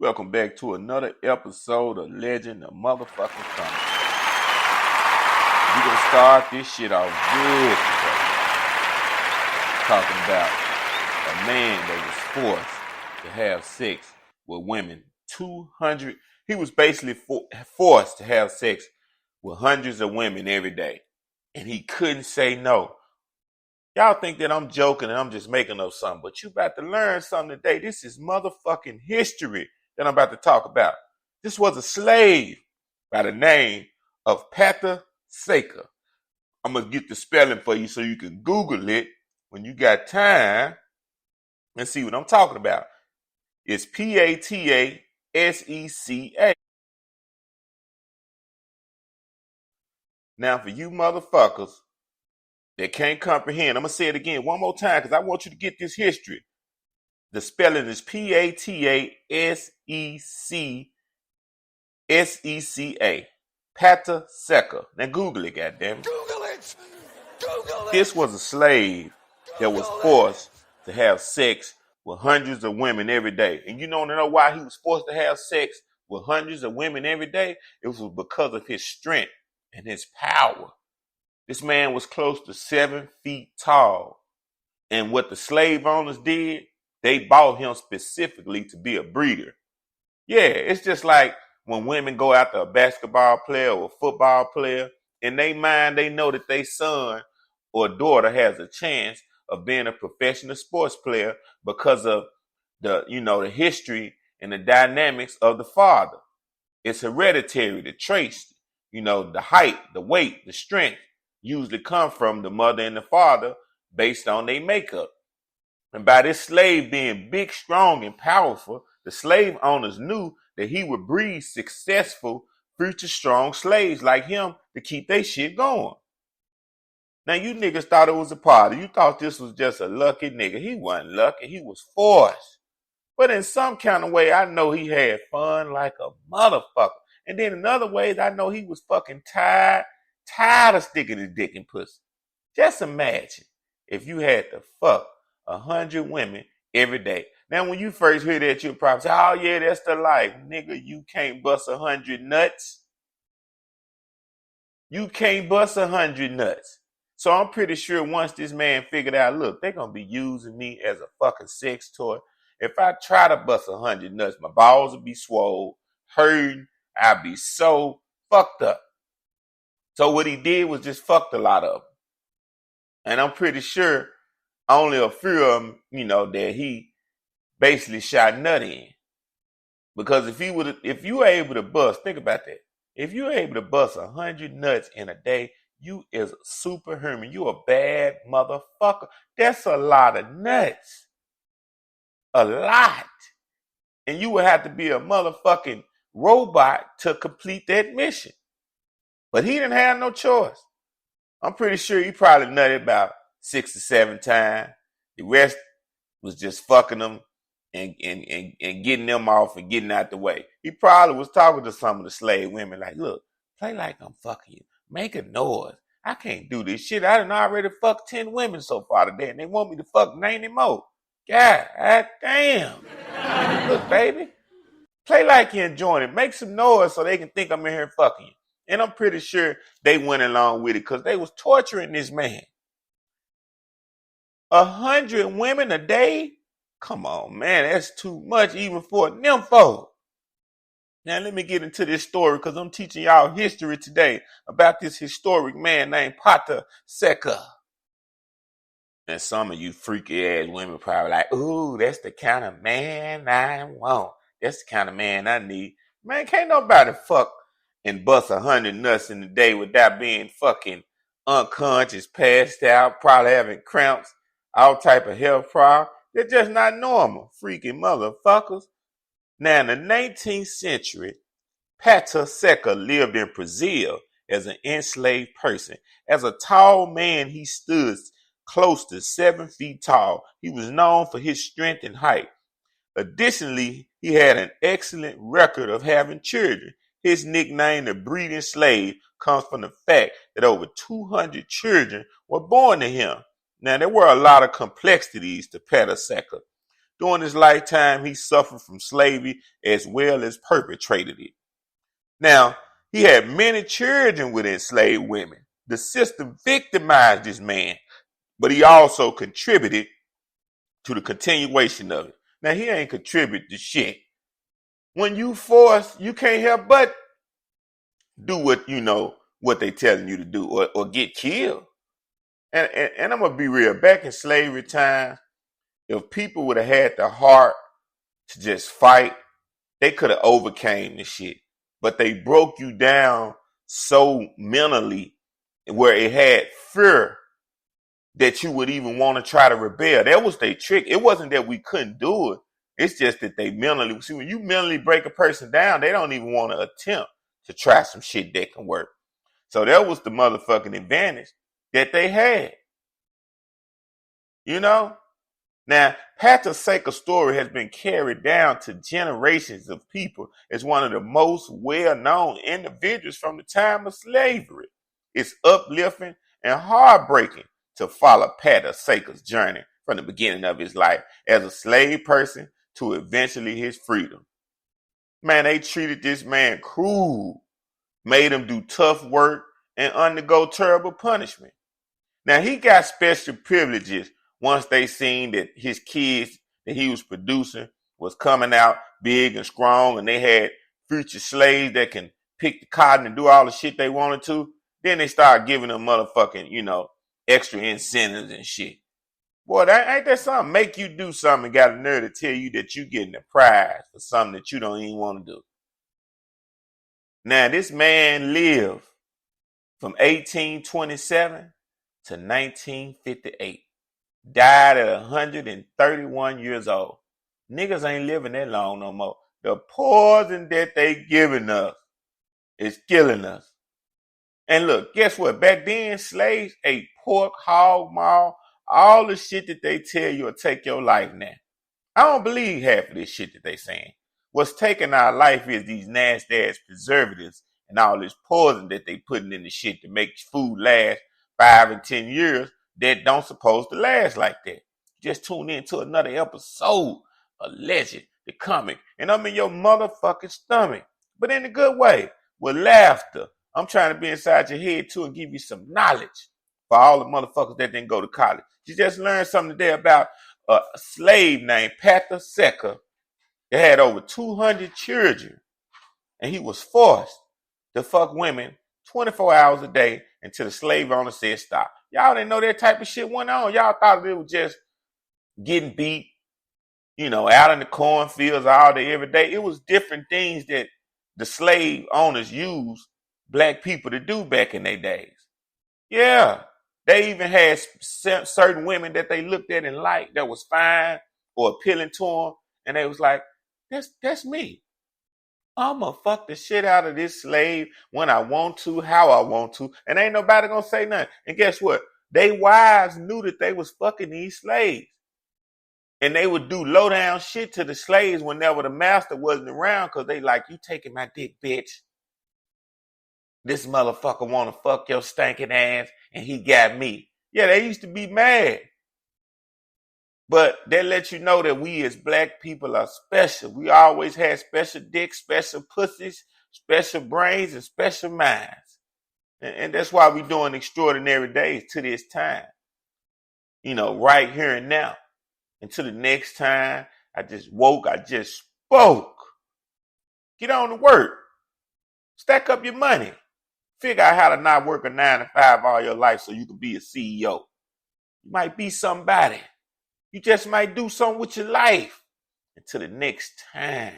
Welcome back to another episode of Legend of Motherfucking Comedy. We're gonna start this shit off good today. Talking about a man that was forced to have sex with women. 200. He was basically forced to have sex with hundreds of women every day, and he couldn't say no. Y'all think that I'm joking and I'm just making up something, but you about to learn something today. This is motherfucking history that I'm about to talk about. This was a slave by the name of Pata Seca. I'm going to get the spelling for you so you can Google it when you got time and see what I'm talking about. It's Pata Seca. Now, for you motherfuckers that can't comprehend, I'm going to say it again one more time because I want you to get this history. The spelling is Pata Seca. Pata Seca. Now Google it, goddammit. Google it! Google it! This was a slave that was forced to have sex with hundreds of women every day. And you don't know why he was forced to have sex with hundreds of women every day? It was because of his strength and his power. This man was close to 7 feet tall. And what the slave owners did, they bought him specifically to be a breeder. Yeah, it's just like when women go after a basketball player or a football player, in their mind, they know that their son or daughter has a chance of being a professional sports player because of the history and the dynamics of the father. It's hereditary, the traits, the height, the weight, the strength usually come from the mother and the father based on their makeup. And by this slave being big, strong, and powerful, the slave owners knew that he would breed successful, future strong slaves like him to keep their shit going. Now, you niggas thought it was a party. You thought this was just a lucky nigga. He wasn't lucky. He was forced. But in some kind of way, I know he had fun like a motherfucker. And then in other ways, I know he was fucking tired of sticking his dick in pussy. Just imagine if you had to fuck 100 women every day. Now, when you first hear that, you'll probably say, oh, yeah, that's the life. Nigga, you can't bust 100 nuts. You can't bust 100 nuts. So I'm pretty sure once this man figured out, look, they're going to be using me as a fucking sex toy. If I try to bust 100 nuts, my balls will be swole, hurting. I'll be so fucked up. So what he did was just fucked a lot of them. And I'm pretty sure only a few of them, that he basically shot nut in. Because if you were able to bust, think about that. If you were able to bust 100 nuts in a day, you is a superhuman. You a bad motherfucker. That's a lot of nuts. A lot. And you would have to be a motherfucking robot to complete that mission. But he didn't have no choice. I'm pretty sure he probably nutted about 6 or 7 times. The rest was just fucking them and getting them off and getting out the way. He probably was talking to some of the slave women like, look, play like I'm fucking you. Make a noise. I can't do this shit. I done already fucked 10 women so far today, and they want me to fuck 90 more. God damn. Look, baby, play like you're enjoying it. Make some noise so they can think I'm in here fucking you. And I'm pretty sure they went along with it because they was torturing this man. 100 women a day? Come on, man. That's too much even for a nympho. Now, let me get into this story because I'm teaching y'all history today about this historic man named Pata Seca. And some of you freaky ass women probably like, ooh, that's the kind of man I want. That's the kind of man I need. Man, can't nobody fuck and bust 100 nuts in a day without being fucking unconscious, passed out, probably having cramps, all type of health problems. They're just not normal, freaky motherfuckers. Now, in the 19th century, Pata Seca lived in Brazil as an enslaved person. As a tall man, he stood close to 7 feet tall. He was known for his strength and height. Additionally, he had an excellent record of having children. His nickname, the breeding slave, comes from the fact that over 200 children were born to him. Now, there were a lot of complexities to Pata Seca. During his lifetime, he suffered from slavery as well as perpetrated it. Now, he had many children with enslaved women. The system victimized this man, but he also contributed to the continuation of it. Now, he ain't contributed to shit. When you force, you can't help but do what they telling you to do, or get killed. And I'm gonna be real. Back in slavery time, if people would have had the heart to just fight, they could have overcame the shit. But they broke you down so mentally where it had fear that you would even want to try to rebel. That was their trick. It wasn't that we couldn't do it. It's just that they mentally, see, when you mentally break a person down, they don't even want to attempt to try some shit that can work. So that was the motherfucking advantage that they had. You know? Now, Pata Seca's story has been carried down to generations of people as one of the most well-known individuals from the time of slavery. It's uplifting and heartbreaking to follow Pata Seca's journey from the beginning of his life as a slave person to eventually his freedom. Man, they treated this man cruel, made him do tough work and undergo terrible punishment. Now, he got special privileges once they seen that his kids that he was producing was coming out big and strong, and they had future slaves that can pick the cotton and do all the shit they wanted to. Then they started giving them motherfucking, extra incentives and shit. Boy, ain't that something? Make you do something and got a nerve to tell you that you getting a prize for something that you don't even want to do. Now, this man lived from 1827 to 1958. Died at 131 years old. Niggas ain't living that long no more. The poison that they giving us is killing us. And look, guess what? Back then, slaves ate pork, hog, maw, all the shit that they tell you will take your life now. I don't believe half of this shit that they saying. What's taking our life is these nasty ass preservatives and all this poison that they putting in the shit to make food last 5 and 10 years that don't supposed to last like that. Just tune in to another episode of Legend, the comic, and I'm in your motherfucking stomach, but in a good way, with laughter. I'm trying to be inside your head too and give you some knowledge for all the motherfuckers that didn't go to college. You just learned something today about a slave named Pata Seca that had over 200 children, and he was forced to fuck women 24 hours a day until the slave owner said stop. Y'all didn't know that type of shit went on. Y'all thought it was just getting beat, out in the cornfields all day, every day. It was different things that the slave owners used black people to do back in their days. Yeah. They even had certain women that they looked at and liked that was fine or appealing to them. And they was like, that's me. I'm going to fuck the shit out of this slave when I want to, how I want to. And ain't nobody going to say nothing. And guess what? They wives knew that they was fucking these slaves. And they would do low down shit to the slaves whenever the master wasn't around because they like, you taking my dick, bitch. This motherfucker want to fuck your stinking ass and he got me. Yeah, they used to be mad. But they let you know that we as black people are special. We always had special dicks, special pussies, special brains, and special minds. And that's why we're doing extraordinary days to this time. Right here and now. Until the next time, I just woke, I just spoke. Get on to work. Stack up your money. Figure out how to not work a 9 to 5 all your life so you can be a CEO. You might be somebody. You just might do something with your life. Until the next time.